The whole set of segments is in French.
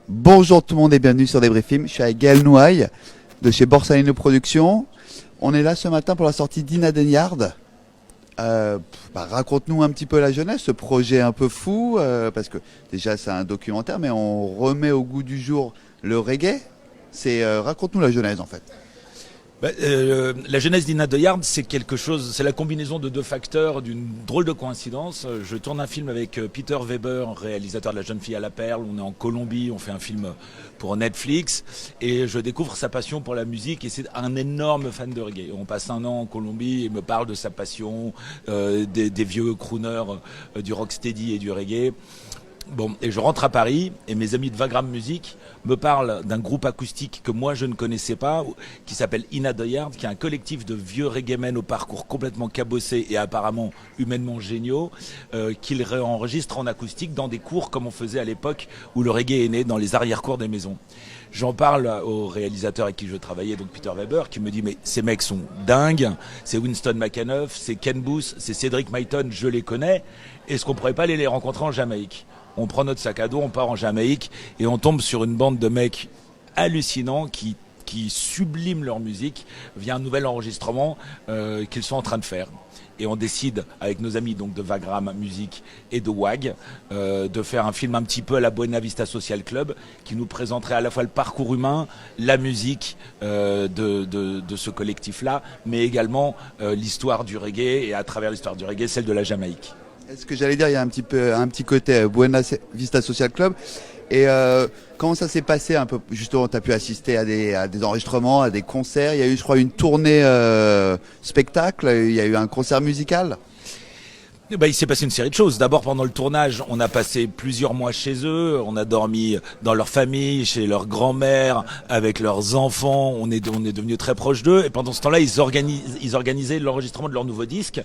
Bonjour tout le monde et bienvenue sur Débrief Film. Je suis avec Gaël Nouaille de chez Borsalino Productions. On est là ce matin pour la sortie d'Ina Denyard. Raconte-nous un petit peu la jeunesse, ce projet un peu fou, parce que déjà c'est un documentaire, mais on remet au goût du jour le reggae. Raconte-nous la genèse en fait. La genèse d'Ina Denyard, c'est quelque chose, c'est la combinaison de deux facteurs d'une drôle de coïncidence. Je tourne un film avec Peter Weber, réalisateur de La jeune fille à la perle. On est en Colombie, on fait un film pour Netflix et je découvre sa passion pour la musique et c'est un énorme fan de reggae. On passe un an en Colombie et il me parle de sa passion, des vieux crooners, du rocksteady et du reggae. Bon, et je rentre à Paris et mes amis de Vagram Music me parlent d'un groupe acoustique que moi je ne connaissais pas, qui s'appelle Ina Denyard, qui est un collectif de vieux reggaemen au parcours complètement cabossé et apparemment humainement géniaux, qu'ils réenregistrent en acoustique dans des cours comme on faisait à l'époque où le reggae est né, dans les arrière-cours des maisons. J'en parle au réalisateur avec qui je travaillais, donc Peter Weber, qui me dit mais ces mecs sont dingues, c'est Winston McAnuff, c'est Ken Booth, c'est Cedric Myton, je les connais, est-ce qu'on pourrait pas aller les rencontrer en Jamaïque ? On prend notre sac à dos, on part en Jamaïque et on tombe sur une bande de mecs hallucinants qui subliment leur musique via un nouvel enregistrement qu'ils sont en train de faire. Et on décide avec nos amis donc de Vagram Music et de WAG de faire un film un petit peu à la Buena Vista Social Club qui nous présenterait à la fois le parcours humain, la musique de ce collectif-là, mais également l'histoire du reggae et à travers l'histoire du reggae, celle de la Jamaïque. Est-ce que j'allais dire, il y a un petit côté Buena Vista Social Club. Et comment ça s'est passé un peu? Justement, tu as pu assister à des enregistrements, à des concerts. Il y a eu, je crois, une tournée spectacle. Il y a eu un concert musical. Il s'est passé une série de choses. D'abord, pendant le tournage, on a passé plusieurs mois chez eux. On a dormi dans leur famille, chez leur grand-mère, avec leurs enfants. On est devenus très proches d'eux. Et pendant ce temps-là, ils organisaient l'enregistrement de leur nouveau disque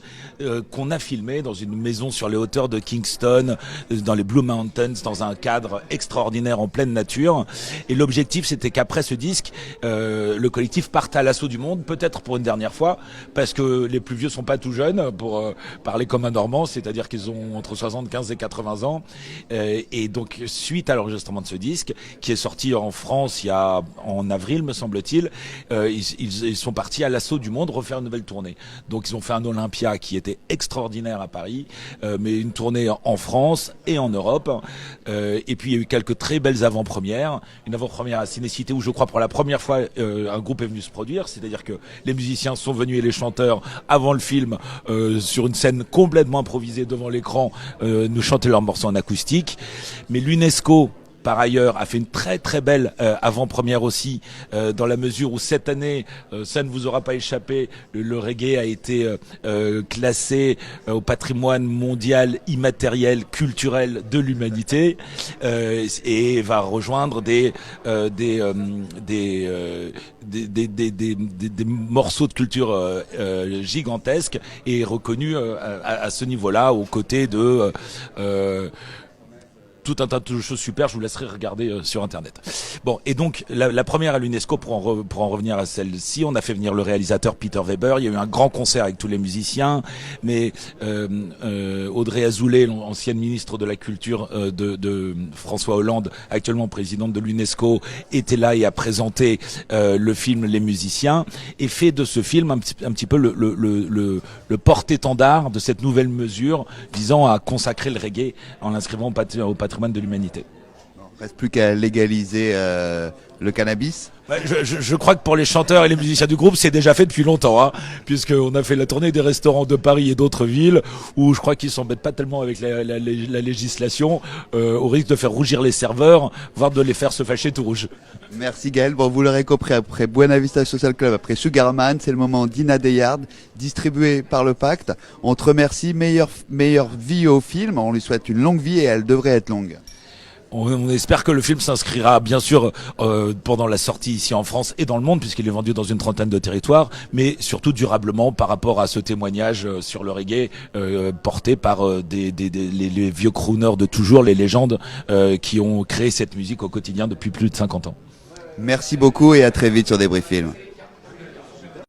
qu'on a filmé dans une maison sur les hauteurs de Kingston, dans les Blue Mountains, dans un cadre extraordinaire en pleine nature. Et l'objectif, c'était qu'après ce disque, le collectif parte à l'assaut du monde, peut-être pour une dernière fois, parce que les plus vieux sont pas tout jeunes, pour parler comme un Normand. C'est-à-dire qu'ils ont entre 75 et 80 ans. Et donc, suite à l'enregistrement de ce disque, qui est sorti en France en avril, me semble-t-il, ils sont partis à l'assaut du monde refaire une nouvelle tournée. Donc, ils ont fait un Olympia qui était extraordinaire à Paris, mais une tournée en France et en Europe. Et puis, il y a eu quelques très belles avant-premières. Une avant-première à Cinécité où je crois pour la première fois, un groupe est venu se produire. C'est-à-dire que les musiciens sont venus et les chanteurs, avant le film, sur une scène complètement improvisés devant l'écran, nous chanter leurs morceaux en acoustique. Mais l'UNESCO, par ailleurs, a fait une très très belle avant-première aussi, dans la mesure où cette année, ça ne vous aura pas échappé, le reggae a été classé au patrimoine mondial immatériel culturel de l'humanité et va rejoindre des morceaux de culture gigantesques et reconnus à ce niveau-là, aux côtés de tout un tas de choses super, je vous laisserai regarder sur internet. Bon, et donc la première à l'UNESCO, pour en revenir à celle-ci, on a fait venir le réalisateur Peter Weber, il y a eu un grand concert avec tous les musiciens, mais Audrey Azoulay, l'ancienne ministre de la Culture de François Hollande, actuellement présidente de l'UNESCO, était là et a présenté le film Les Musiciens, et fait de ce film un petit peu le porte-étendard de cette nouvelle mesure visant à consacrer le reggae en l'inscrivant au patrimoine de l'humanité. Il reste plus qu'à légaliser le cannabis. Je crois que pour les chanteurs et les musiciens du groupe, c'est déjà fait depuis longtemps, hein, puisqu'on a fait la tournée des restaurants de Paris et d'autres villes, où je crois qu'ils s'embêtent pas tellement avec la législation, au risque de faire rougir les serveurs, voire de les faire se fâcher tout rouge. Merci Gaël. Bon, vous l'aurez compris, après Buena Vista Social Club, après Sugarman, c'est le moment d'Ina Denyard, distribué par le Pacte. On te remercie, meilleure vie au film, on lui souhaite une longue vie et elle devrait être longue. On espère que le film s'inscrira bien sûr pendant la sortie ici en France et dans le monde, puisqu'il est vendu dans une trentaine de territoires, mais surtout durablement par rapport à ce témoignage sur le reggae porté par les vieux crooners de toujours, les légendes qui ont créé cette musique au quotidien depuis plus de 50 ans. Merci beaucoup et à très vite sur Débrief Film.